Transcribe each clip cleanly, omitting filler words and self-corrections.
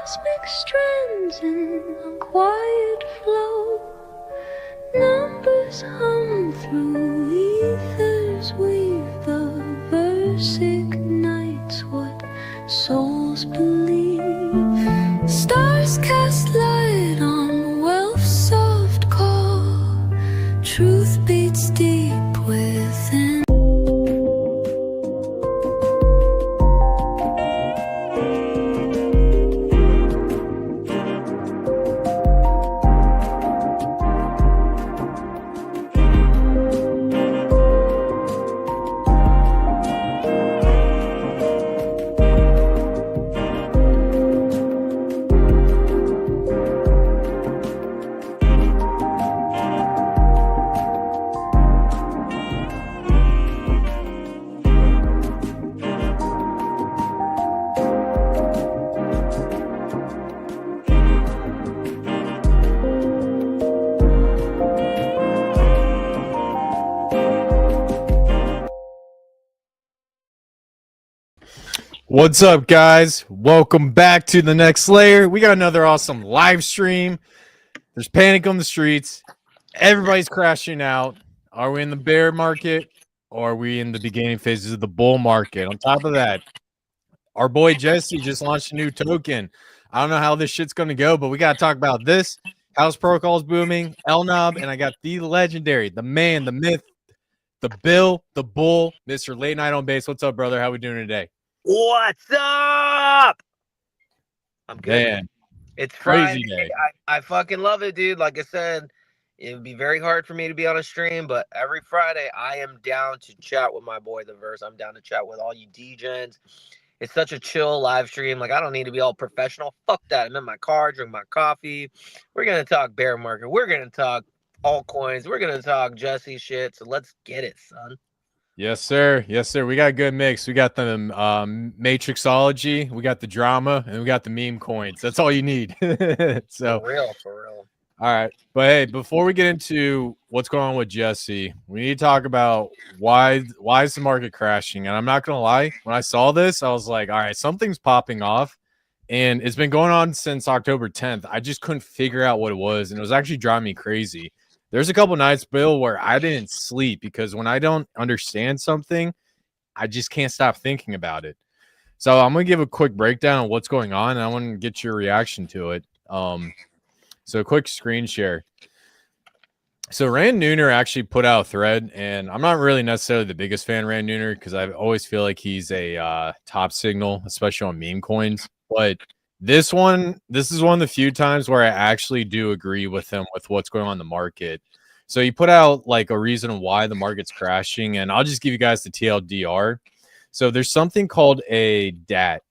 cosmic strands in a quiet flow. Numbers hum through ethers, weave the verse ignites what souls believe. Stars cast light on wealth's soft call. Truth beats deep within. What's up, guys? Welcome back to the next layer. We got another awesome live stream. There's panic on the streets. Everybody's crashing out. Are we in the bear market or are we in the beginning phases of the bull market? On top of that, our boy Jesse just launched a new token. I don't know how this shit's going to go, but we got to talk about this. House protocol's booming, LNob, and I got the legendary, the man, the myth, the Bill, the bull, Mr. Late Night on Base. What's up, brother? How we doing today? What's up? I'm good. Man, it's crazy Friday. day. I fucking love it, dude. Like I said, it would be very hard for me to be on a stream, but every Friday I am down to chat with my boy The Verse. I'm down to chat with all you DJs. It's such a chill live stream. Like, I don't need to be all professional. Fuck that. I'm in my car, drink my coffee. We're gonna talk bear market. We're gonna talk altcoins. We're gonna talk Jesse shit. So let's get it, son. Yes, sir. Yes, sir. We got a good mix. We got the matrixology, we got the drama, and we got the meme coins. That's all you need. So, For real. All right. But hey, before we get into what's going on with Jesse, we need to talk about why is the market crashing? And I'm not gonna lie, when I saw this, I was like, all right, something's popping off. And it's been going on since October 10th. I just couldn't figure out what it was, and it was actually driving me crazy. There's a couple nights, Bill, where I didn't sleep because when I don't understand something, I just can't stop thinking about it. So I'm going to give a quick breakdown of what's going on, and I want to get your reaction to it. So a quick screen share. So Rand Nooner actually put out a thread, and I'm not really necessarily the biggest fan of Rand Nooner because I always feel like he's a top signal, especially on meme coins. But this is one of the few times where I actually do agree with him with what's going on in the market. So he put out like a reason why the market's crashing, and I'll just give you guys the TLDR. So there's something called a DAT,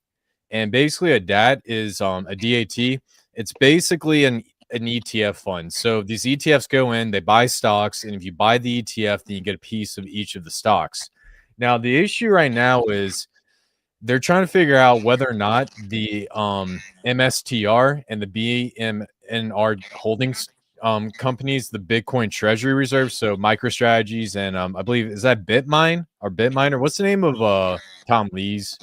and basically a DAT is a DAT. It's basically an ETF fund. So these ETFs go in, they buy stocks, and if you buy the ETF, then you get a piece of each of the stocks. Now the issue right now is they're trying to figure out whether or not the MSTR and the BMNR holdings companies, the Bitcoin Treasury Reserve, so MicroStrategies and I believe, is that Bitminer? What's the name of Tom Lee's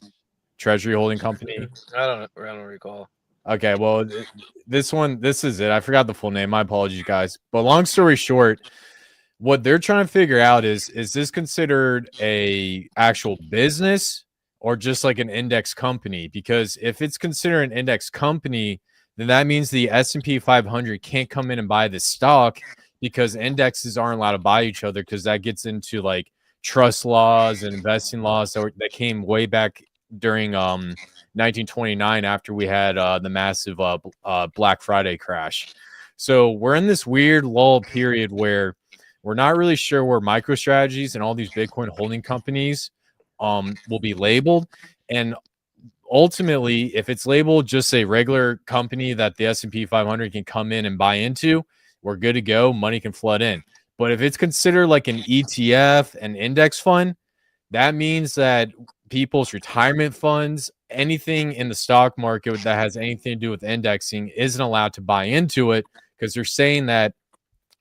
treasury holding company? I don't recall. Okay, well, this is it. I forgot the full name. My apologies, guys. But long story short, what they're trying to figure out is this considered a actual business or just like an index company? Because if it's considered an index company, then that means the S&P 500 can't come in and buy the stock because indexes aren't allowed to buy each other, because that gets into like trust laws and investing laws that came way back during 1929 after we had the massive Black Friday crash. So we're in this weird lull period where we're not really sure where MicroStrategies and all these Bitcoin holding companies will be labeled. And ultimately, if it's labeled just a regular company that the S&P 500 can come in and buy into, we're good to go. Money can flood in. But if it's considered like an ETF, an index fund, that means that people's retirement funds, anything in the stock market that has anything to do with indexing, isn't allowed to buy into it, because they're saying that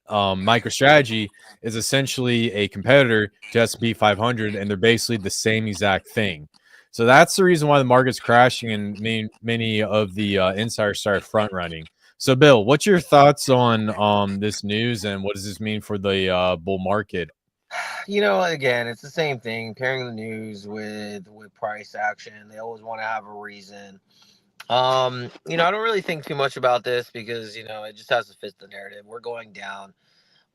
MicroStrategy is essentially a competitor to S&P 500, and they're basically the same exact thing. So that's the reason why the market's crashing, and many of the insiders started front running. So, Bill, what's your thoughts on this news, and what does this mean for the bull market? Again, it's the same thing. Pairing the news with price action, they always want to have a reason. I don't really think too much about this because it just has to fit the narrative. We're going down,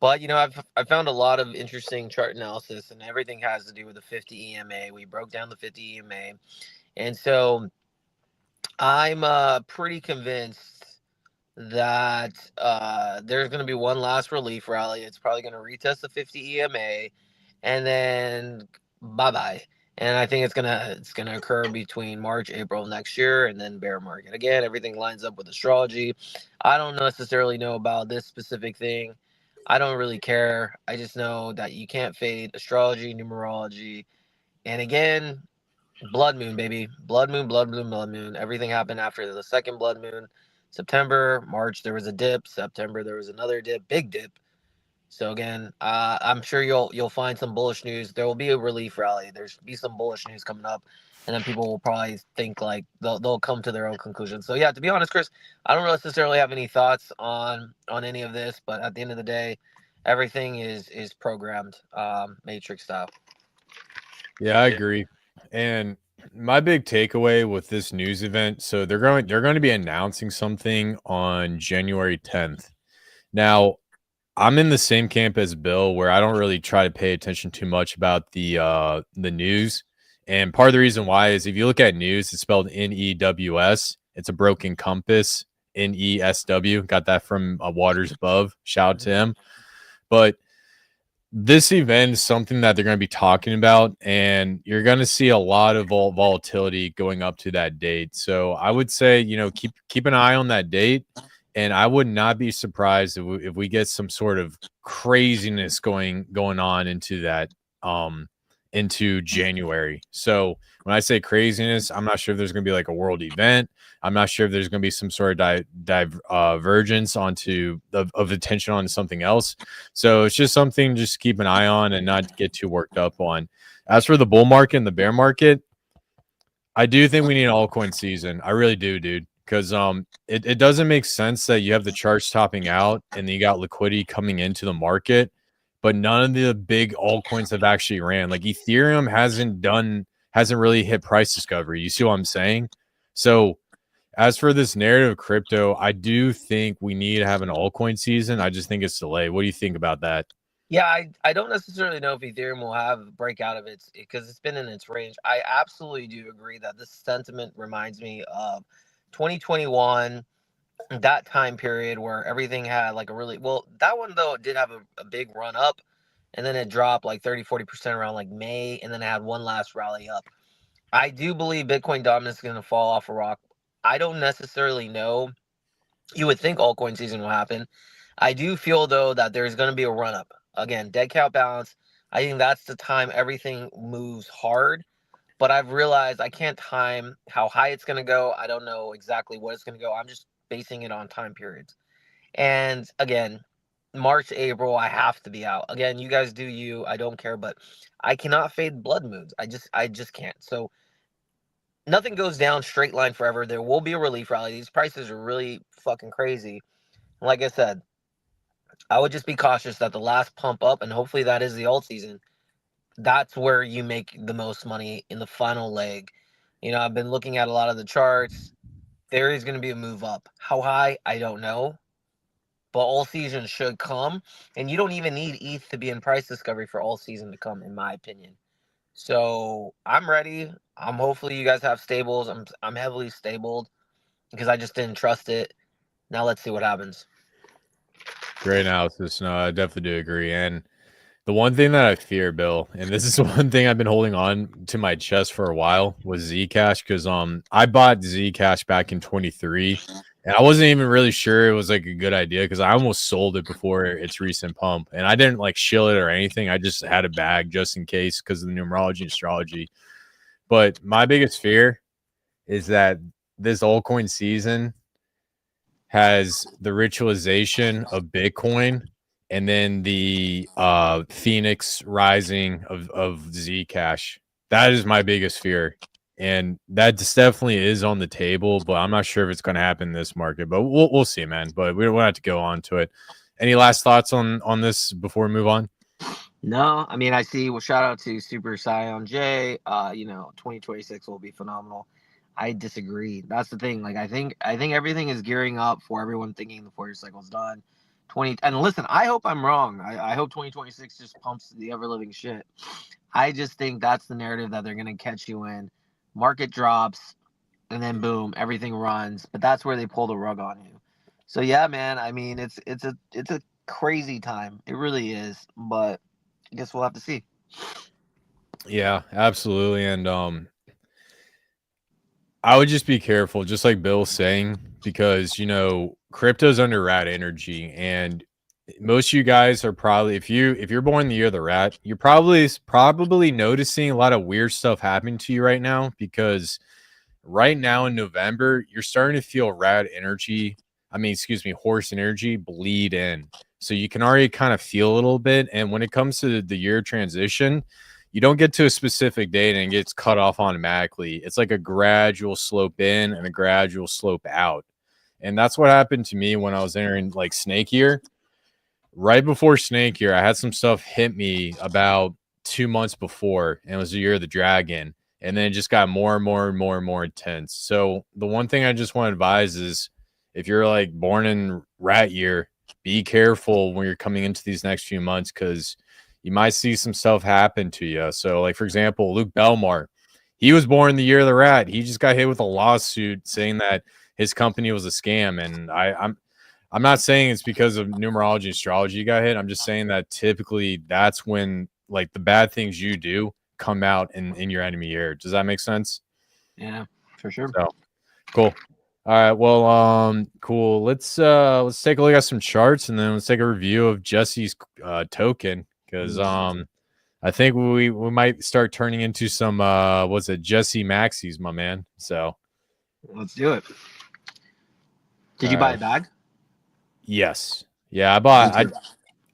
but I found a lot of interesting chart analysis, and everything has to do with the 50 EMA. We broke down the 50 EMA, and so I'm pretty convinced that there's going to be one last relief rally. It's probably going to retest the 50 EMA, and then bye bye. And I think it's gonna occur between March, April next year, and then bear market again. Everything lines up with astrology. I don't necessarily know about this specific thing. I don't really care. I just know that you can't fade astrology, numerology, and again, blood moon, baby. Blood moon, blood moon, blood moon. Everything happened after the second blood moon. September, March, there was a dip. September, there was another dip, big dip. So again, I'm sure you'll find some bullish news. There will be a relief rally. There's be some bullish news coming up, and then people will probably think like they'll come to their own conclusions. So yeah, to be honest, Chris, I don't necessarily have any thoughts on any of this, but at the end of the day, everything is programmed, matrix style. Yeah, I agree. And my big takeaway with this news event, so they're going to be announcing something on January 10th. Now, I'm in the same camp as Bill, where I don't really try to pay attention too much about the news. And part of the reason why is if you look at news, it's spelled NEWS. It's a broken compass. NESW. Got that from Waters Above. Shout out to him. But this event is something that they're going to be talking about, and you're going to see a lot of volatility going up to that date. So I would say, keep an eye on that date, and I would not be surprised if we get some sort of craziness going on into that into January. So when I say craziness, I'm not sure if there's going to be like a world event. I'm not sure if there's going to be some sort of divergence of attention on something else. So it's just something just keep an eye on and not get too worked up on. As for the bull market and the bear market, I do think we need an altcoin season. I really do, dude. Because it doesn't make sense that you have the charts topping out and then you got liquidity coming into the market, but none of the big altcoins have actually ran. Like Ethereum hasn't really hit price discovery. You see what I'm saying? So as for this narrative of crypto, I do think we need to have an altcoin season. I just think it's delayed. What do you think about that? Yeah, I don't necessarily know if Ethereum will have a breakout of its because it's been in its range. I absolutely do agree that this sentiment reminds me of 2021, that time period where everything had like a really well, that one though did have a big run up, and then it dropped like 30-40% around like May, and then it had one last rally up. I do believe Bitcoin dominance is going to fall off a rock. I don't necessarily know. You would think altcoin season will happen. I do feel though that there's going to be a run up. Again, dead cat balance. I think that's the time everything moves hard. But I've realized I can't time how high it's going to go. I don't know exactly what it's going to go. I'm just basing it on time periods. And again, March, April, I have to be out. Again, you guys do you. I don't care, but I cannot fade blood moons. I just can't. So nothing goes down straight line forever. There will be a relief rally. These prices are really fucking crazy. Like I said, I would just be cautious that the last pump up, and hopefully that is the alt season, that's where you make the most money in the final leg. I've been looking at a lot of the charts. There is going to be a move up. How high? I don't know. But all season should come. And you don't even need ETH to be in price discovery for all season to come, in my opinion. So I'm ready. Hopefully you guys have stables. I'm heavily stabled because I just didn't trust it. Now let's see what happens. Great analysis. No, I definitely do agree. And the one thing that I fear, Bill, and this is one thing I've been holding on to my chest for a while, was Zcash, because I bought Zcash back in 23, and I wasn't even really sure it was like a good idea because I almost sold it before its recent pump, and I didn't like shill it or anything. I just had a bag just in case because of the numerology and astrology. But my biggest fear is that this altcoin season has the ritualization of Bitcoin and then the Phoenix rising of Zcash. That is my biggest fear. and that just definitely is on the table, but I'm not sure if it's going to happen in this market. But we'll see, man. But we don't have to go on to it. Any last thoughts on this before we move on? No, I mean, I see. Well, shout out to Super Scion J. 2026 will be phenomenal. I disagree. That's the thing. Like, I think everything is gearing up for everyone thinking the 4-year cycle is done. And listen, I hope I'm wrong. I hope 2026 just pumps the ever living shit. I just think that's the narrative that they're gonna catch you in. Market drops, and then boom, everything runs. But that's where they pull the rug on you. So yeah, man. I mean, it's a crazy time. It really is. But I guess we'll have to see. Yeah, absolutely. And I would just be careful, just like Bill's saying, because crypto's under rat energy, and most of you guys are probably, if you're born the year of the rat, you're probably noticing a lot of weird stuff happening to you right now, because right now in November, you're starting to feel rat energy. I mean, excuse me, horse energy bleed in. So you can already kind of feel a little bit. And when it comes to the year transition, you don't get to a specific date and it gets cut off automatically. It's like a gradual slope in and a gradual slope out. And that's what happened to me when I was entering like snake year. Right before snake year, I had some stuff hit me about 2 months before, and it was the year of the dragon. And then it just got more and more and more and more intense. So the one thing I just want to advise is, if you're like born in rat year, be careful when you're coming into these next few months, because you might see some stuff happen to you. So, like, for example, Luke Belmar, he was born the year of the rat. He just got hit with a lawsuit saying that his company was a scam. And I'm not saying it's because of numerology and astrology you got hit. I'm just saying that typically that's when like the bad things you do come out in your enemy year. Does that make sense? Yeah, for sure. So cool. All right. Well, cool. Let's take a look at some charts, and then let's take a review of Jesse's token, because I think we might start turning into some what's it, Jesse Maxis, my man. So let's do it. Did you buy a bag? Yes. Yeah,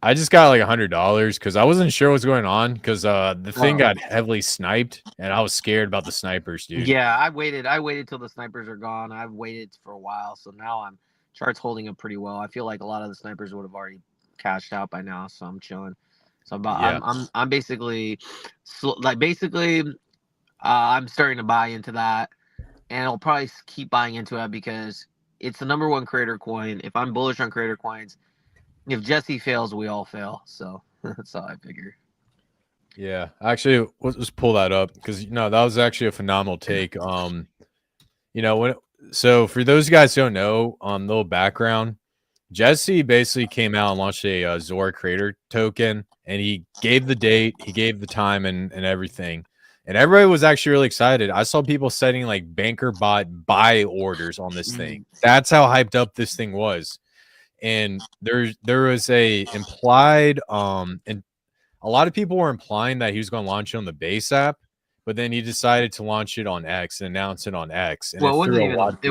I just got like $100 because I wasn't sure what's going on, because the thing got heavily sniped, and I was scared about the snipers, dude. Yeah, I waited till the snipers are gone. I've waited for a while, so now chart's holding up pretty well. I feel like a lot of the snipers would have already cashed out by now, so I'm chilling. So I'm basically I'm starting to buy into that, and I'll probably keep buying into it because it's the number one creator coin. If I'm bullish on creator coins, if Jesse fails, we all fail. So that's how I figure. Yeah, actually, let's pull that up, because that was actually a phenomenal take. So for those guys who don't know, little background, Jesse basically came out and launched a Zora creator token, and he gave the date, he gave the time, and everything. And everybody was actually really excited. I saw people setting like banker bot buy orders on this thing. That's how hyped up this thing was. And there was a implied and a lot of people were implying that he was going to launch it on the base app, but then he decided to launch it on X and announce it on X. And well, it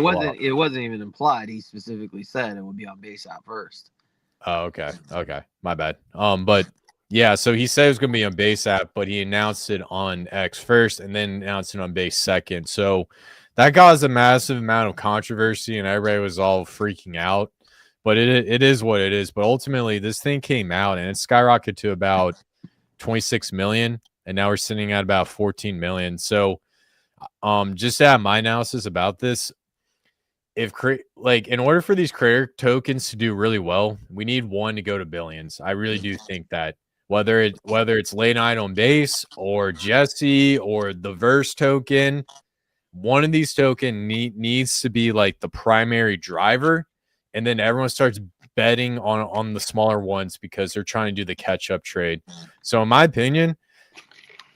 wasn't even implied. He specifically said it would be on base app first. Oh, okay, my bad. But yeah, so he said it was going to be on base app, but he announced it on X first and then announced it on base second. So that caused a massive amount of controversy, and everybody was all freaking out. But it is what it is. But ultimately, this thing came out and it skyrocketed to about 26 million, and now we're sitting at about 14 million. So just to have my analysis about this, in order for these creator tokens to do really well, we need one to go to billions. I really do think that whether it's late night on base or Jesse or the Verse token, one of these token needs to be like the primary driver, and then everyone starts betting on the smaller ones because they're trying to do the catch-up trade. So in my opinion,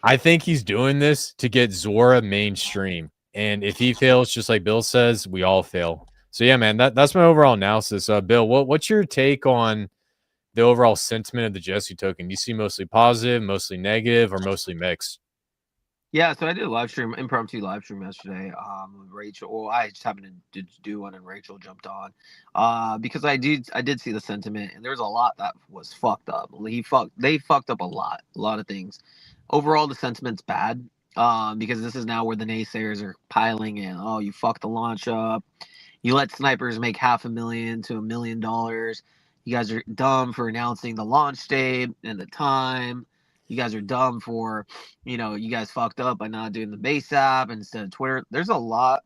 I think he's doing this to get Zora mainstream. And if he fails, just like Bill says, we all fail. So yeah, man, that's my overall analysis. Bill, what's your take on the overall sentiment of the Jesse token? Do you see mostly positive, mostly negative, or mostly mixed? Yeah, so I did a impromptu live stream yesterday with Rachel. Well, I just happened to do one, and Rachel jumped on because I did see the sentiment, and there was a lot that was fucked up. They fucked up a lot of things. Overall, the sentiment's bad. because this is now where the naysayers are piling in. Oh, you fucked the launch up. You let snipers make $500,000 to $1 million. You guys are dumb for announcing the launch date and the time. You guys are dumb for, you guys fucked up by not doing the base app instead of Twitter. There's a lot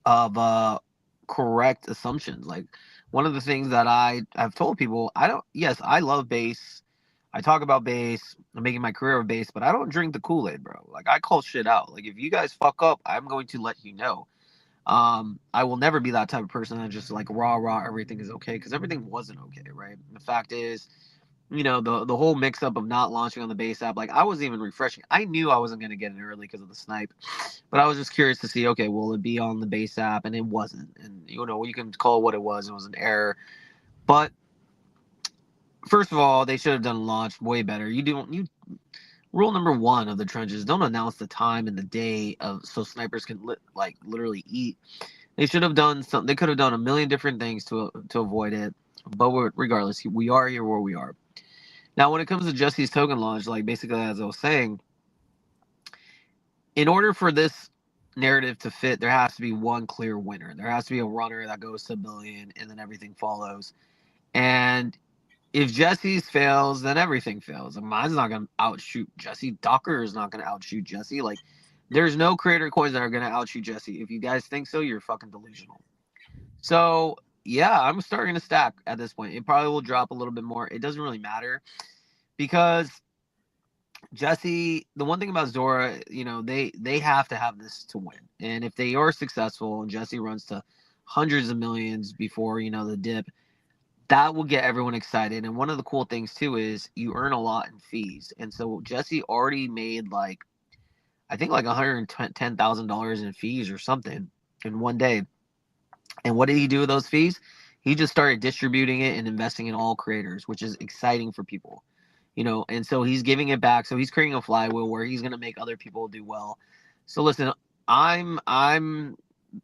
of correct assumptions. Like, one of the things that I've told people, I love base. I talk about base. I'm making my career of base, but I don't drink the Kool-Aid, bro. Like, I call shit out. Like, if you guys fuck up, I'm going to let you know. I will never be that type of person that just like rah everything is okay, because everything wasn't okay, right? The fact is, the whole mix up of not launching on the base app, like I wasn't even refreshing. I knew I wasn't going to get it early because of the snipe, but I was just curious to see, okay, will it be on the base app? And it wasn't. And you can call it what it was an error. But first of all, they should have done launch way better. Rule number 1 of the trenches: don't announce the time and the day so snipers can literally eat. They should have done something. They could have done a million different things to avoid it. But regardless, we are here where we are. Now, when it comes to Jesse's token launch, like basically as I was saying, in order for this narrative to fit, there has to be one clear winner. There has to be a runner that goes to $1 billion, and then everything follows. And if Jesse's fails, then everything fails. And mine's not going to outshoot Jesse. Docker is not going to outshoot Jesse. Like, there's no creator coins that are going to outshoot Jesse. If you guys think so, you're fucking delusional. So, yeah, I'm starting to stack at this point. It probably will drop a little bit more. It doesn't really matter, because Jesse, the one thing about Zora, they have to have this to win. And if they are successful and Jesse runs to hundreds of millions before, the dip, that will get everyone excited. And one of the cool things too is you earn a lot in fees. And so Jesse already made I think $110,000 in fees or something in one day. And what did he do with those fees? He just started distributing it and investing in all creators, which is exciting for people, and so he's giving it back. So he's creating a flywheel where he's going to make other people do well. So listen, I'm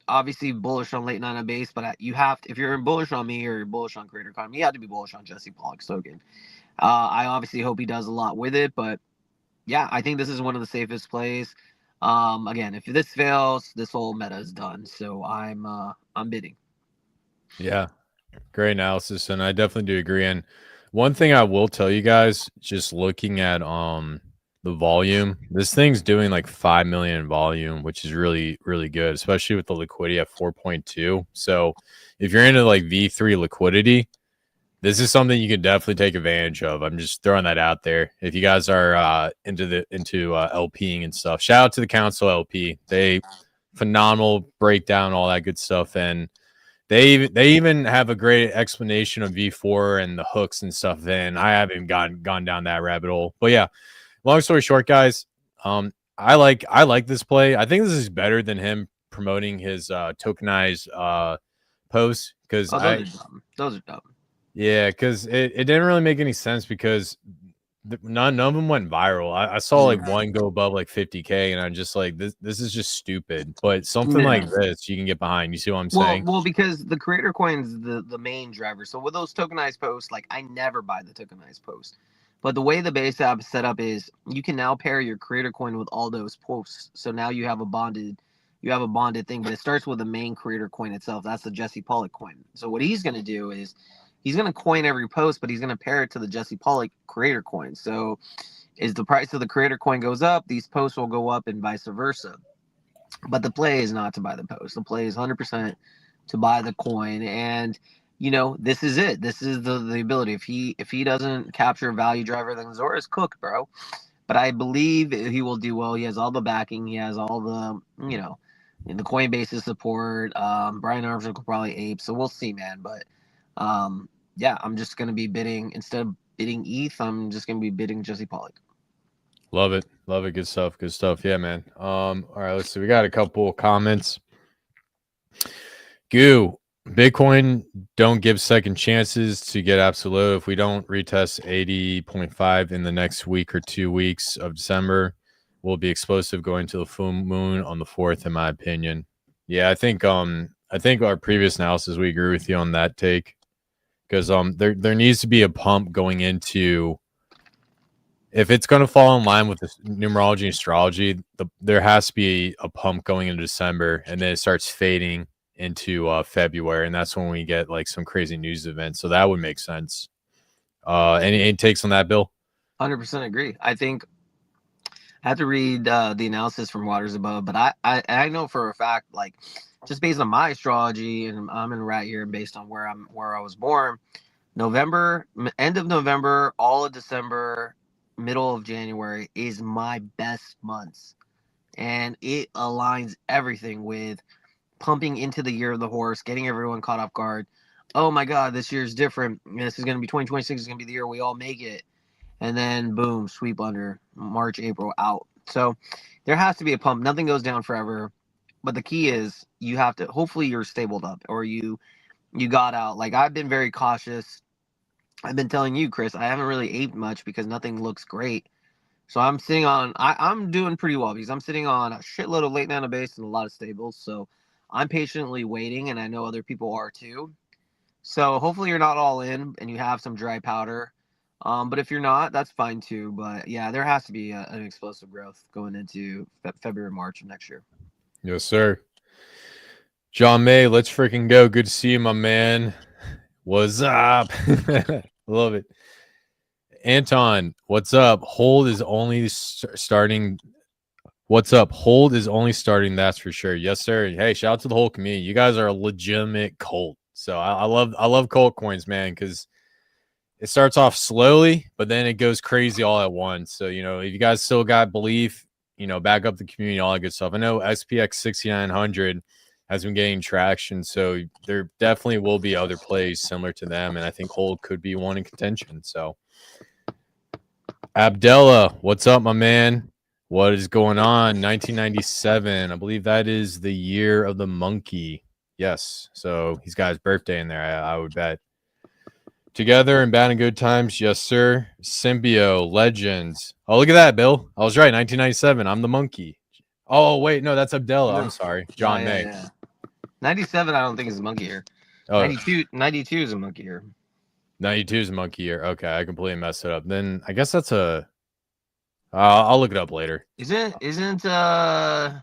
obviously bullish on late night on base, but you have to, if you're bullish on me or you're bullish on creator economy, you have to be bullish on Jesse Pollock's token. I obviously hope he does a lot with it, but yeah, I think this is one of the safest plays. Again, if this fails, this whole meta is done. So I'm bidding. Yeah, great analysis, and I definitely do agree. And one thing I will tell you guys, just looking at the volume, this thing's doing like 5 million in volume, which is really, really good, especially with the liquidity at 4.2. So if you're into like V3 liquidity, this is something you can definitely take advantage of. I'm just throwing that out there. If you guys are into LPing and stuff, shout out to the Council LP. They phenomenal breakdown, all that good stuff. And they even have a great explanation of V4 and the hooks and stuff. And I haven't gone down that rabbit hole. But yeah, long story short, guys, I like this play. I think this is better than him promoting his tokenized posts, because those are dumb. Yeah, because it didn't really make any sense, because none of them went viral. I saw like one go above like 50K, and I'm just like, this is just stupid. But something like this you can get behind. You see what I'm saying? Well, because the creator coin's the main driver. So with those tokenized posts, like I never buy the tokenized post. But the way the base app is set up is you can now pair your creator coin with all those posts. So now you have a bonded thing, but it starts with the main creator coin itself. That's the Jesse Pollock coin. So what he's going to do is he's going to coin every post, but he's going to pair it to the Jesse Pollock creator coin. So as the price of the creator coin goes up, these posts will go up and vice versa. But the play is not to buy the post. The play is 100% to buy the coin. And, this is it. This is the ability. If he doesn't capture a value driver, then Zora's cooked, bro. But I believe he will do well. He has all the backing. He has all the, in the Coinbase's support. Brian Armstrong will probably ape. So we'll see, man. But, yeah, I'm just going to be bidding. Instead of bidding ETH, I'm just going to be bidding Jesse Pollock. Love it. Good stuff. Yeah, man. All right, let's see. We got a couple comments. Goo, Bitcoin don't give second chances to get absolute. If we don't retest 80.5 in the next week or 2 weeks of December, we'll be explosive going to the full moon on the 4th, in my opinion. Yeah, I think our previous analysis, we agree with you on that take, because there needs to be a pump going into if it's going to fall in line with the numerology and astrology, there has to be a pump going into December, and then it starts fading into February, and that's when we get like some crazy news events. So that would make sense. Any takes on that, Bill? 100% agree. I think I have to read the analysis from Waters Above, but I know for a fact, like just based on my astrology, and I'm in rat year based on where I was born. November, end of November, all of December, middle of January is my best months, and it aligns everything with pumping into the year of the horse, getting everyone caught off guard. Oh my God, this year's different. This is going to be 2026 is going to be the year we all make it. And then boom, sweep under March, April out. So there has to be a pump. Nothing goes down forever. But the key is you have to, hopefully you're stabled up or you got out. Like I've been very cautious. I've been telling you, Chris, I haven't really aped much because nothing looks great. So I'm sitting on, I'm doing pretty well because I'm sitting on a shitload of late nano base and a lot of stables. So I'm patiently waiting, and I know other people are too. So hopefully you're not all in and you have some dry powder. But if you're not, that's fine too. But yeah, there has to be an explosive growth going into February, March of next year. Yes, sir. John May, let's freaking go. Good to see you, my man. What's up? Love it. Anton, what's up? Hold is only starting. What's up? Hold is only starting. That's for sure. Yes, sir. Hey, shout out to the whole community. You guys are a legitimate cult. So I love cult coins, man, because it starts off slowly, but then it goes crazy all at once. So, you know, if you guys still got belief, you know, back up the community, all that good stuff. I know SPX 6900 has been getting traction, so there definitely will be other plays similar to them, and I think Hold could be one in contention. So, Abdella, what's up, my man? What is going on? 1997, I believe that is the year of the monkey. Yes, so he's got his birthday in there, I would bet. Together in bad and good times, yes, sir. Symbio, Legends. Oh, look at that, Bill. I was right, 1997. I'm the monkey. Oh, wait, no, that's Abdella. No. I'm sorry. John May. Yeah. 97, I don't think is a monkey year. Oh, 92 is a monkey year. 92 is a monkey year. Okay, I completely messed it up. Then I guess that's a... I'll look it up later. Isn't Yeah,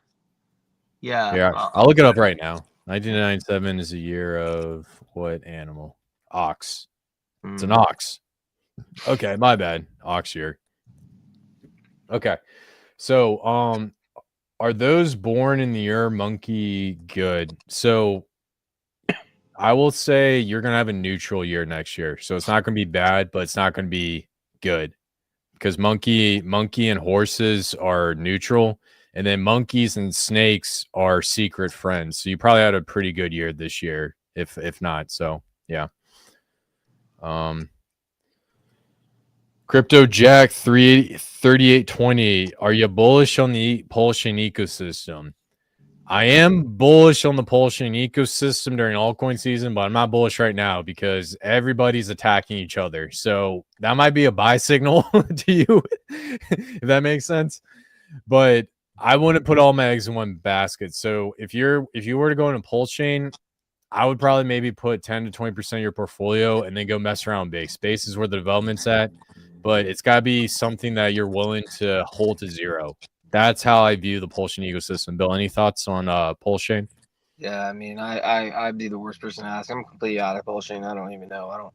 I'll look it up right now. 1997 is a year of what animal? Ox. It's an ox. Okay, my bad. Ox year. Okay. So, are those born in the year monkey good? So, I will say you're going to have a neutral year next year. So, it's not going to be bad, but it's not going to be good. Because monkey and horses are neutral, and then monkeys and snakes are secret friends. So, you probably had a pretty good year this year, if not. So, yeah. Crypto Jack 3820. Are you bullish on the Polshian ecosystem? I am bullish on the Polshian ecosystem during altcoin season, but I'm not bullish right now because everybody's attacking each other. So that might be a buy signal to you, if that makes sense. But I wouldn't put all my eggs in one basket. So if you were to go into Polshian, I would probably maybe put 10 to 20% of your portfolio and then go mess around base. Base is where the development's at, but it's got to be something that you're willing to hold to zero. That's how I view the Polshian ecosystem. Bill, any thoughts on Polshian? Yeah, I mean, I'd be the worst person to ask. I'm completely out of Polshian. I don't even know. I don't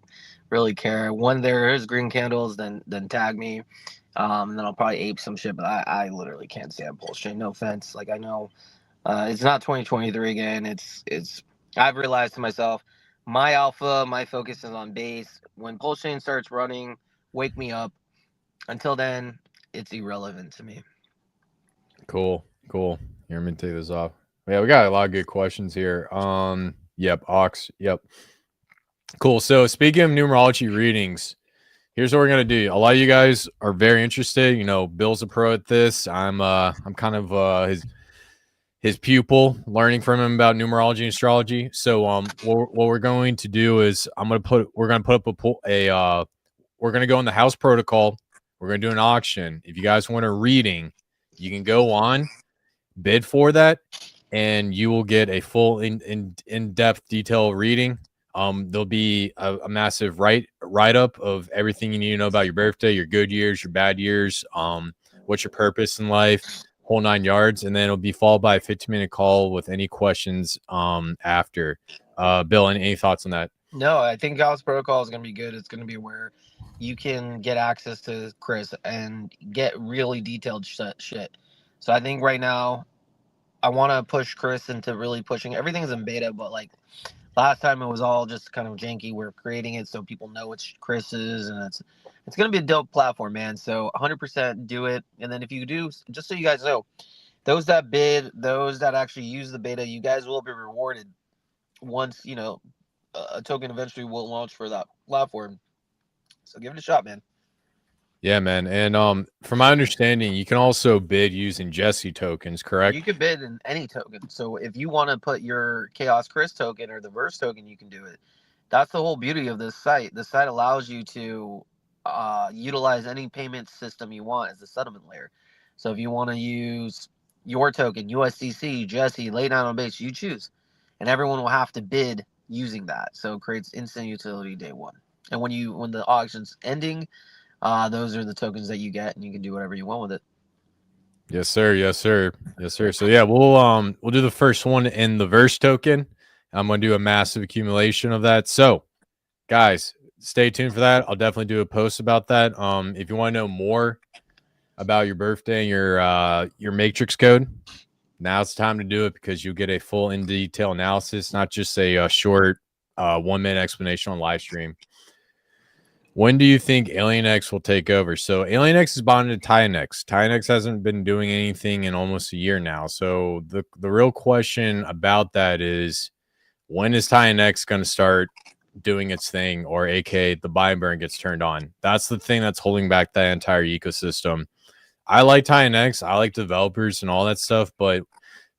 really care. When there is green candles, then tag me. And then I'll probably ape some shit, but I literally can't stand Polshian. No offense. Like I know it's not 2023 again. It's I've realized to myself, my alpha, my focus is on base. When Polshian starts running, wake me up. Until then, it's irrelevant to me. Cool. Here, I'm gonna take this off. Yeah, we got a lot of good questions here. Yep, Ox. Yep. Cool. So speaking of numerology readings, here's what we're gonna do. A lot of you guys are very interested. You know, Bill's a pro at this. I'm kind of his pupil, learning from him about numerology and astrology. So what we're going to do is we're gonna put up we're gonna go in the house protocol. We're gonna do an auction. If you guys want a reading, you can go on, bid for that, and you will get a full in-depth detail reading. There'll be a massive right write-up of everything you need to know about your birthday, your good years, your bad years, what's your purpose in life, whole 9 yards, and then it'll be followed by a 15-minute call with any questions after. Bill, any thoughts on that? No, I think Gauss Protocol is going to be good. It's going to be where you can get access to Chris and get really detailed shit. So I think right now I want to push Chris into really pushing. Everything's in beta, but like last time it was all just kind of janky. We're creating it so people know it's Chris's, and it's going to be a dope platform, man. So 100% do it. And then if you do, just so you guys know, those that bid, those that actually use the beta, you guys will be rewarded once, you know, a token eventually will launch for that platform. So give it a shot, man. Yeah, man. And from my understanding, you can also bid using Jesse tokens, correct? You can bid in any token. So if you want to put your Chaos Chris token or the Verse token, you can do it. That's the whole beauty of this site. The site allows you to utilize any payment system you want as a settlement layer. So if you want to use your token, USDC, Jesse, lay down on base, you choose. And everyone will have to bid using that. So it creates instant utility day one. And when the auction's ending, those are the tokens that you get, and you can do whatever you want with it. Yes, sir. Yes, sir. Yes, sir. So yeah, we'll do the first one in the Verse token. I'm gonna do a massive accumulation of that. So, guys, stay tuned for that. I'll definitely do a post about that. If you want to know more about your birthday and your matrix code, now's the time to do it because you'll get a full in detail analysis, not just a short 1 minute explanation on live stream. When do you think AlienX will take over? So AlienX is bonded to Tinex. Tinex hasn't been doing anything in almost a year now. So the real question about that is, when is Tinex going to start doing its thing, or aka the buy and burn gets turned on? That's the thing that's holding back that entire ecosystem. I like Tinex. I like developers and all that stuff, but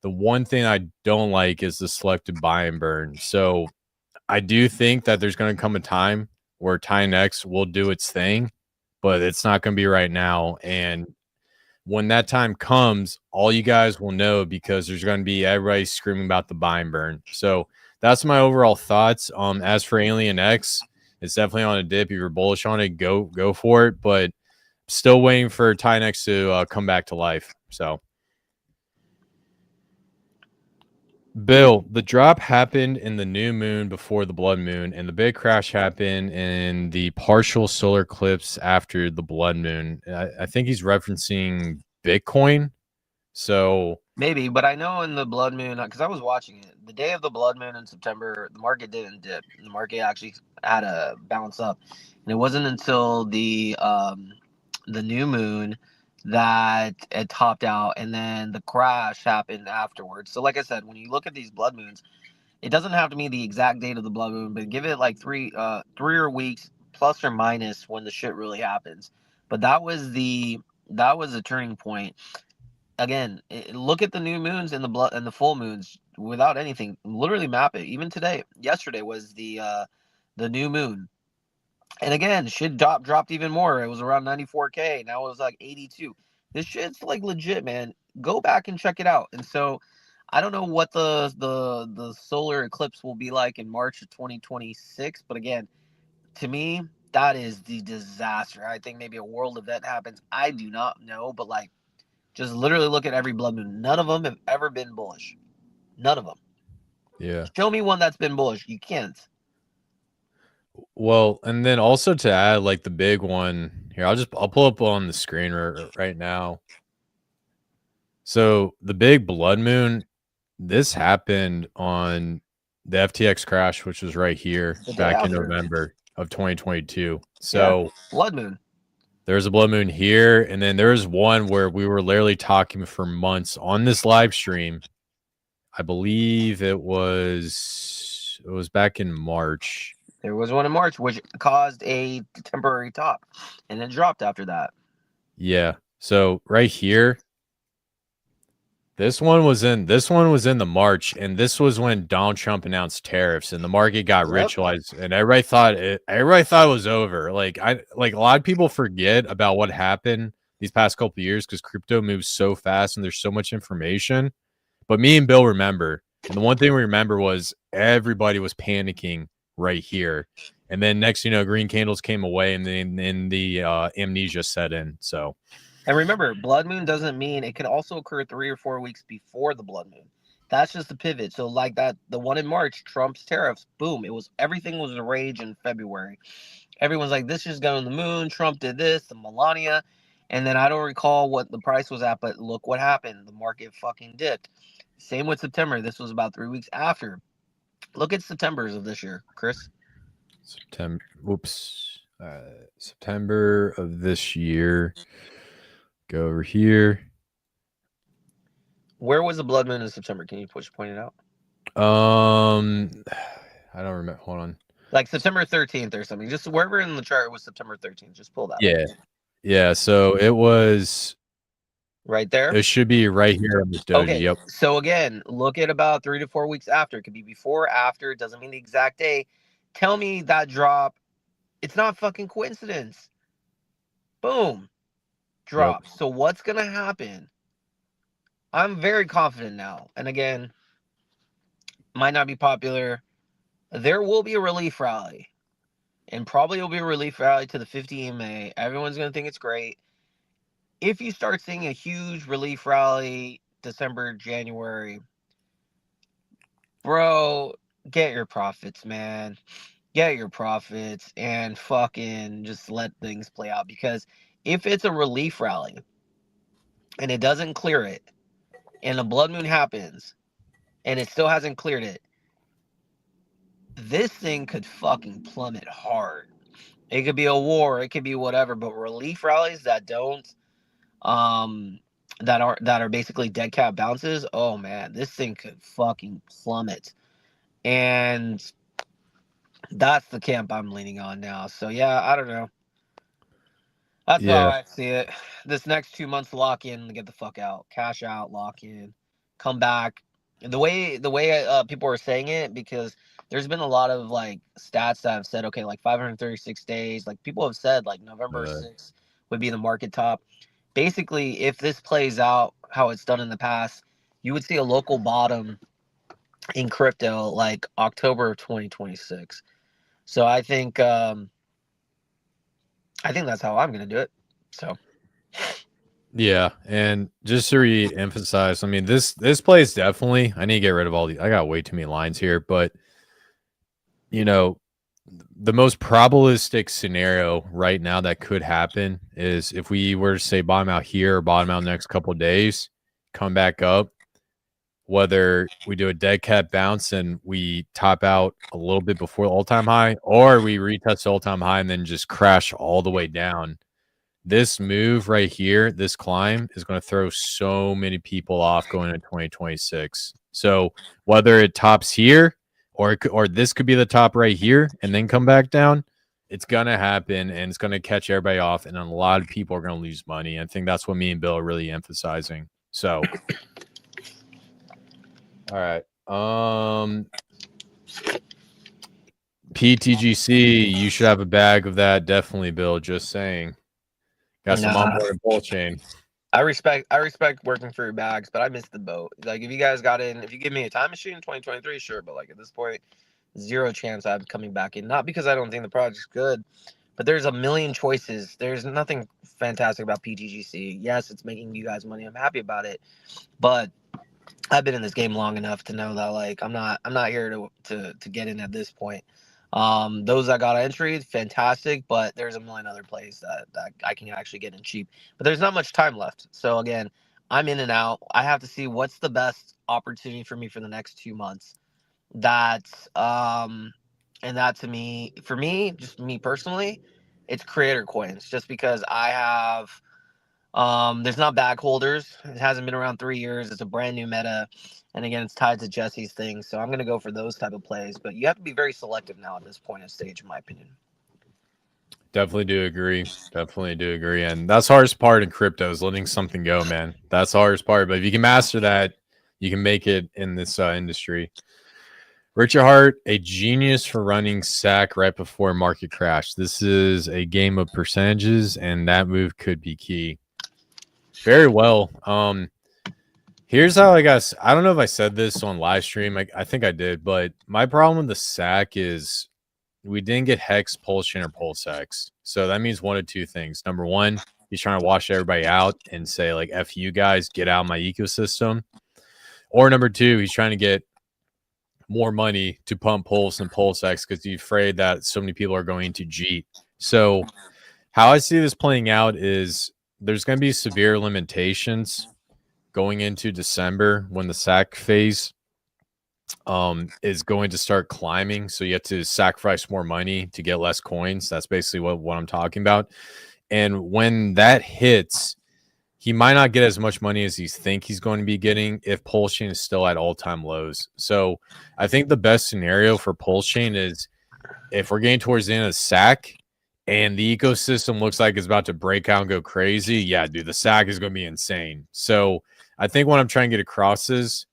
the one thing I don't like is the selected buy and burn. So I do think that there's going to come a time where Tinex will do its thing, but it's not going to be right now. And when that time comes, all you guys will know, because there's going to be everybody screaming about the buy and burn. So that's my overall thoughts. As for AlienX, it's definitely on a dip. If you're bullish on it, go for it. But still waiting for Tinex to come back to life. So, Bill, the drop happened in the new moon before the blood moon, and the big crash happened in the partial solar eclipse after the blood moon. I think he's referencing Bitcoin. So Maybe, but I know in the blood moon, because I was watching it, the day of the blood moon in September, the market didn't dip. The market actually had a bounce up, and it wasn't until the new moon that it topped out, and then the crash happened afterwards. So like I said, when you look at these blood moons, it doesn't have to be the exact date of the blood moon, but give it like three or weeks plus or minus when the shit really happens. But that was the turning point. Again, look at the new moons and the full moons without anything. Literally map it. Even today, yesterday was the new moon. And again, shit dropped even more. It was around 94K. Now it was like 82. This shit's like legit, man. Go back and check it out. And so I don't know what the solar eclipse will be like in March of 2026. But again, to me, that is the disaster. I think maybe a world event happens. I do not know. But like, just literally look at every blood moon. None of them have ever been bullish. None of them. yeah. Show me one that's been bullish. You can't. Well, and then also to add, like the big one here, I'll pull up on the screen right now. So the big blood moon, this happened on the FTX crash, which was right here back in November of 2022. So yeah, blood moon. There's a blood moon here, and then there's one where we were literally talking for months on this live stream. I believe it was back in March. There was one in March, which caused a temporary top, and then dropped after that. Yeah. So right here, this one was in the March, and this was when Donald Trump announced tariffs, and the market got ritualized, and everybody thought it was over. Like a lot of people forget about what happened these past couple of years because crypto moves so fast and there's so much information. But me and Bill remember, and the one thing we remember was everybody was panicking right here. And then next, green candles came away, and then the amnesia set in. So, and remember, blood moon doesn't mean it can also occur 3 or 4 weeks before the blood moon. That's just the pivot. So like that, the one in March, Trump's tariffs, boom, everything was a rage in February. Everyone's like, this is going to the moon. Trump did this, the Melania. And then I don't recall what the price was at, but look what happened. The market fucking dipped. Same with September. This was about 3 weeks after. Look at September's of this year, Chris. September of this year. Go over here. Where was the blood moon in September? Can you point it out? I don't remember. Hold on. Like September 13th or something. Just wherever in the chart was September 13th. Just pull that. Yeah. Yeah. So it was right there. It should be right here on this doji. Okay. Yep. So again, look at about 3 to 4 weeks after. It could be before, after. It doesn't mean the exact day. Tell me that drop. It's not fucking coincidence. Boom. Drop. Yep. So what's going to happen? I'm very confident now. And again, might not be popular. There will be a relief rally. And probably will be a relief rally to the 50 EMA. Everyone's going to think it's great. If you start seeing a huge relief rally December, January, bro, get your profits, man. Get your profits and fucking just let things play out. Because if it's a relief rally and it doesn't clear it, and a blood moon happens and it still hasn't cleared it, this thing could fucking plummet hard. It could be a war, it could be whatever, but relief rallies that don't that are basically dead cat bounces, oh man, this thing could fucking plummet. And that's the camp I'm leaning on now. So yeah, I don't know. That's how I see it. This next 2 months, lock in, get the fuck out, cash out, lock in, come back. And the way people are saying it, because there's been a lot of like stats that have said, okay, like 536 days, like people have said like November 6th would be the market top. Basically, if this plays out how it's done in the past, you would see a local bottom in crypto like October of 2026. So I think that's how I'm going to do it. So. Yeah. And just to re-emphasize, I mean, this plays definitely, I need to get rid of all the, I got way too many lines here, but the most probabilistic scenario right now that could happen is if we were to say bottom out here or bottom out the next couple of days, come back up, whether we do a dead cat bounce and we top out a little bit before the all-time high, or we retest the all-time high and then just crash all the way down. This move right here, this climb, is going to throw so many people off going into 2026. So whether it tops here or this could be the top right here and then come back down, it's going to happen and it's going to catch everybody off. And a lot of people are going to lose money. I think that's what me and Bill are really emphasizing. So, all right. PTGC, you should have a bag of that. Definitely, Bill. Just saying. Got some onboard bull chain. I respect working for your bags, but I missed the boat. Like if you guys got in, if you give me a time machine in 2023, sure, but like at this point, zero chance I'm coming back in. Not because I don't think the project's good, but there's a million choices. There's nothing fantastic about PTGC. Yes, it's making you guys money. I'm happy about it, but I've been in this game long enough to know that like I'm not here to get in at this point. Those that got entry, fantastic, but there's a million other plays that I can actually get in cheap. But there's not much time left. So again, I'm in and out. I have to see what's the best opportunity for me for the next 2 months. That's and that to me, for me, just me personally, it's creator coins. Just because I have there's not bag holders. It hasn't been around 3 years. It's a brand new meta. And again, it's tied to Jesse's thing. So I'm going to go for those type of plays. But you have to be very selective now at this point of stage, in my opinion. Definitely do agree. And that's the hardest part in crypto is letting something go, man. That's the hardest part. But if you can master that, you can make it in this industry. Richard Hart, a genius for running SAC right before market crash. This is a game of percentages, and that move could be key. Very well. Here's how I don't know if I said this on live stream. I think I did, but my problem with the SAC is we didn't get Hex, Pulse Chain, or Pulse X. So that means one of two things. Number one, he's trying to wash everybody out and say, like, F you guys, get out of my ecosystem. Or number two, he's trying to get more money to pump Pulse and Pulse X because he's afraid that so many people are going to Jeet. So how I see this playing out is there's going to be severe limitations going into December when the sack phase is going to start climbing. So you have to sacrifice more money to get less coins. That's basically what I'm talking about. And when that hits, he might not get as much money as he thinks he's going to be getting if Pulse Chain is still at all-time lows. So I think the best scenario for Pulse Chain is if we're getting towards the end of the sack and the ecosystem looks like it's about to break out and go crazy, yeah, dude, the sack is going to be insane. So I think what I'm trying to get across is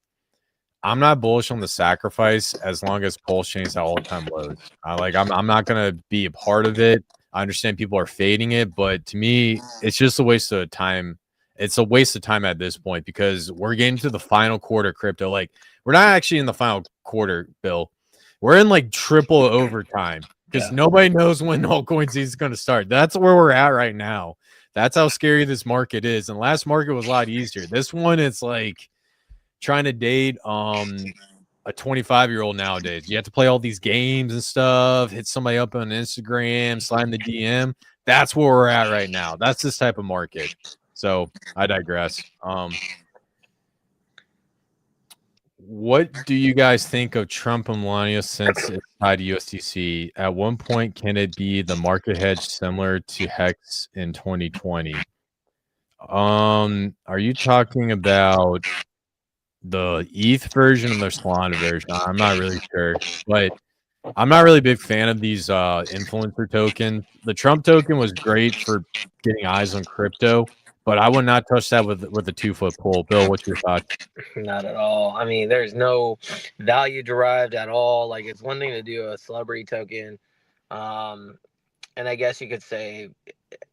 I'm not bullish on the sacrifice as long as Pulse Chain's at all-time lows. I'm not going to be a part of it. I understand people are fading it, but to me, it's just a waste of time. It's a waste of time at this point because we're getting to the final quarter crypto. Like, we're not actually in the final quarter, Bill. We're in like triple overtime because nobody knows when altcoins is going to start. That's where we're at right now. That's how scary this market is. And last market was a lot easier. This one, it's like trying to date a 25-year-old nowadays. You have to play all these games and stuff, hit somebody up on Instagram, slide in the DM. That's where we're at right now. That's this type of market. So I digress. What do you guys think of Trump and Melania since it's tied to USDC? At one point, can it be the market hedge similar to Hex in 2020? Are you talking about the ETH version and the Solana version? I'm not really sure, but I'm not really a big fan of these influencer tokens. The Trump token was great for getting eyes on crypto, but I would not touch that with a 2-foot pole. Bill, what's your thoughts? Not at all. I mean, there's no value derived at all. Like, it's one thing to do a celebrity token, and I guess you could say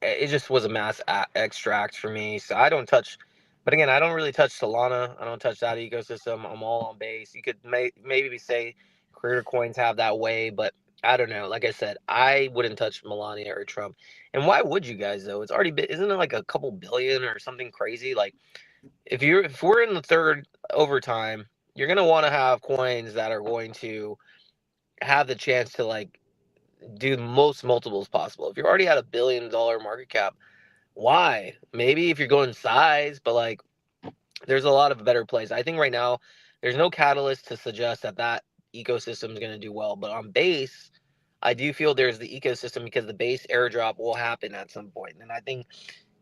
it just was a mass extract for me. So I don't touch. But again, I don't really touch Solana. I don't touch that ecosystem. I'm all on base. You could maybe say creator coins have that way, but I don't know. Like I said, I wouldn't touch Melania or Trump. And why would you guys though? It's already been, isn't it like a couple billion or something crazy? Like if we're in the third overtime, you're gonna want to have coins that are going to have the chance to like do the most multiples possible. If you're already at $1 billion market cap, why? Maybe if you're going size, but like there's a lot of better plays. I think right now there's no catalyst to suggest that ecosystem is going to do well. But on base, I do feel there's the ecosystem because the base airdrop will happen at some point. And I think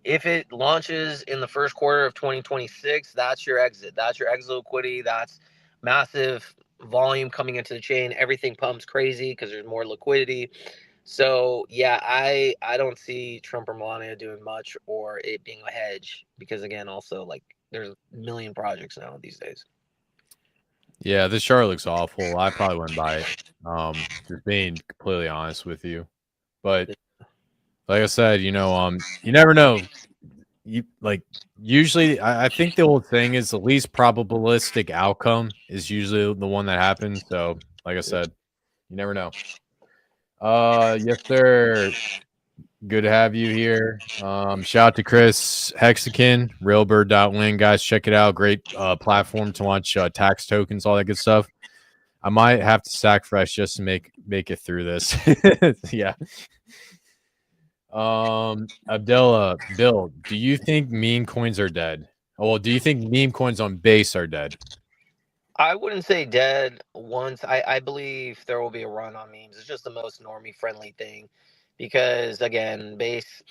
if it launches in the first quarter of 2026, that's your exit. That's your exit liquidity. That's massive volume coming into the chain. Everything pumps crazy because there's more liquidity. So yeah, I don't see Trump or Melania doing much or it being a hedge because again, also like there's a million projects now these days. Yeah, this chart looks awful. I probably wouldn't buy it. Just being completely honest with you. But like I said, you never know. Usually I think the old thing is the least probabilistic outcome is usually the one that happens. So like I said, you never know. Yes, sir. Good to have you here. Shout out to Chris Hexakin, Railbird.win. Guys, check it out. Great platform to launch tax tokens, all that good stuff. I might have to sacrifice just to make it through this. Yeah. Abdullah, Bill, do you think meme coins are dead? Oh, well, do you think meme coins on base are dead? I wouldn't say dead once. I believe there will be a run on memes. It's just the most normie friendly thing because again, base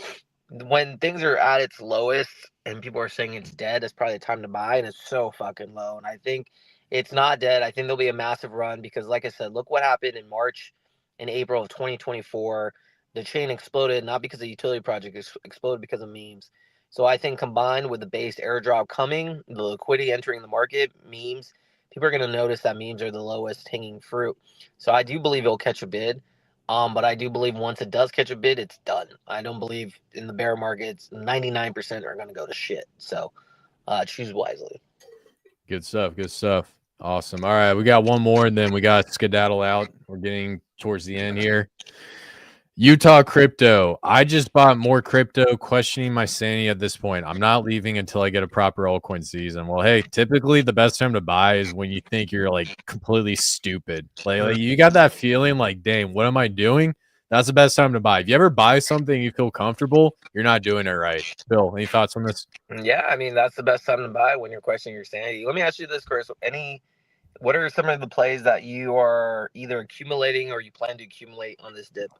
when things are at its lowest and people are saying it's dead, it's probably the time to buy and it's so fucking low. And I think it's not dead. I think there'll be a massive run because like I said, look what happened in March and April of 2024. The chain exploded not because the utility project exploded because of memes. So I think combined with the base airdrop coming, the liquidity entering the market, memes, people are going to notice that memes are the lowest hanging fruit. So I do believe it'll catch a bid. But I do believe once it does catch a bid, it's done. I don't believe in the bear markets, 99% are going to go to shit. So choose wisely. Good stuff. Good stuff. Awesome. All right, we got one more, and then we got skedaddle out. We're getting towards the end here. Utah crypto. I just bought more crypto, questioning my sanity at this point. I'm not leaving until I get a proper altcoin season. Well, hey, typically the best time to buy is when you think you're like completely stupid. Like you got that feeling like, dang, what am I doing? That's the best time to buy. If you ever buy something you feel comfortable, you're not doing it right. Bill, any thoughts on this? Yeah, I mean, that's the best time to buy when you're questioning your sanity. Let me ask you this, Chris. What are some of the plays that you are either accumulating or you plan to accumulate on this dip?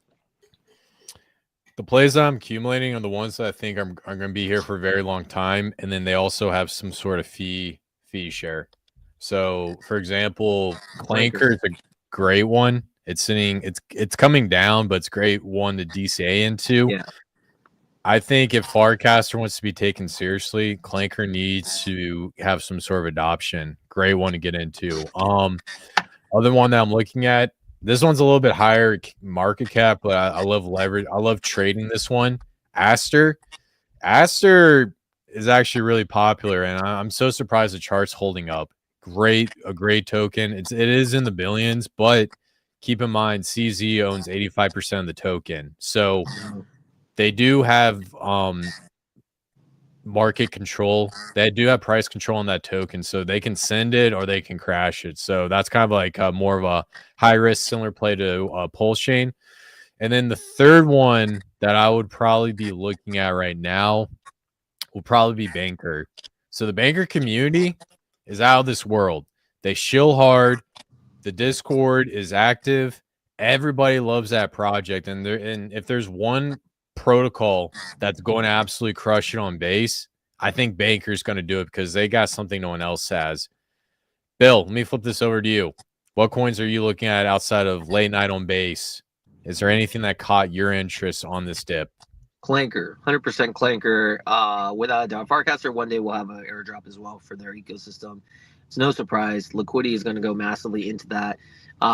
The plays that I'm accumulating are the ones that I think are going to be here for a very long time, and then they also have some sort of fee share. So, for example, Clanker is a great one. It's coming down, but it's a great one to DCA into. Yeah. I think if Farcaster wants to be taken seriously, Clanker needs to have some sort of adoption. Great one to get into. Other one that I'm looking at, this one's a little bit higher market cap, but I love leverage. I love trading this one. Aster is actually really popular, and I'm so surprised the chart's holding up. A great token. It is in the billions, but keep in mind CZ owns 85% of the token, so they do have market control. They do have price control on that token, so they can send it or they can crash it. So that's kind of like more of a high risk, similar play to Pulse Chain. And then the third one that I would probably be looking at right now will probably be Banker. So the Banker community is out of this world. They shill hard. The Discord is active. Everybody loves that project, and if there's one protocol that's going to absolutely crush it on base, I think Banker's going to do it because they got something no one else has. Bill, let me flip this over to you. What coins are you looking at outside of late night on base? Is there anything that caught your interest on this dip? Clanker, 100% Clanker. Without a doubt, Farcaster one day will have an airdrop as well for their ecosystem. It's no surprise. Liquidity is going to go massively into that.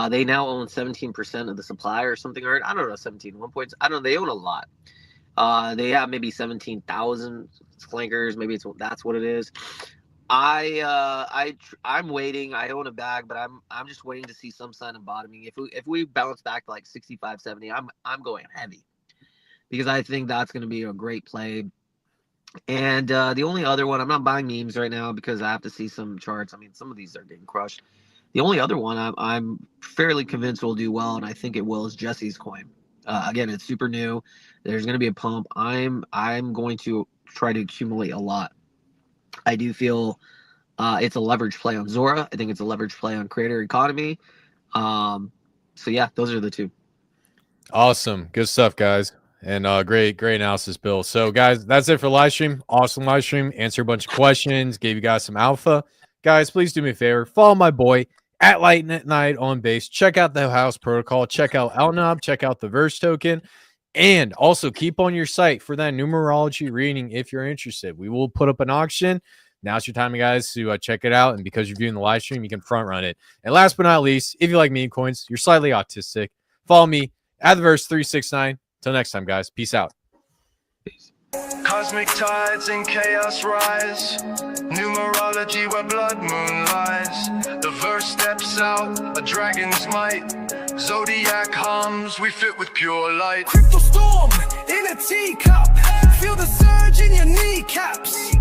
They now own 17% of the supply or something. Or I don't know, 17 1 points. I don't know. They own a lot. They have maybe 17,000 clankers. Maybe that's what it is. I'm waiting. I own a bag, but I'm just waiting to see some sign of bottoming. If we bounce back to like 65, 70, I'm going heavy because I think that's going to be a great play. And the only other one, I'm not buying memes right now because I have to see some charts. I mean, some of these are getting crushed. The only other one I'm fairly convinced will do well, and I think it will, is Jesse's coin. Again, it's super new. There's going to be a pump. I'm going to try to accumulate a lot. I do feel it's a leverage play on Zora. I think it's a leverage play on creator economy. So yeah, those are the two. Awesome. Good stuff, guys. And great analysis, Bill. So, guys, that's it for live stream. Awesome live stream. Answer a bunch of questions. Gave you guys some alpha. Guys, please do me a favor. Follow my boy at Light Night on base. Check out the house protocol. Check out Outnob. Check out the Verse token. And also keep on your site for that numerology reading if you're interested. We will put up an auction. Now's your time, guys, to check it out. And because you're viewing the live stream, you can front run it. And last but not least, if you like meme coins, you're slightly autistic, follow me at the Verse 369. Till next time, guys. Peace out. Peace. Cosmic tides in chaos rise. Numerology where blood moon lies. The verse steps out, a dragon's might. Zodiac hums, we fit with pure light. Crystal storm in a teacup. Feel the surge in your kneecaps.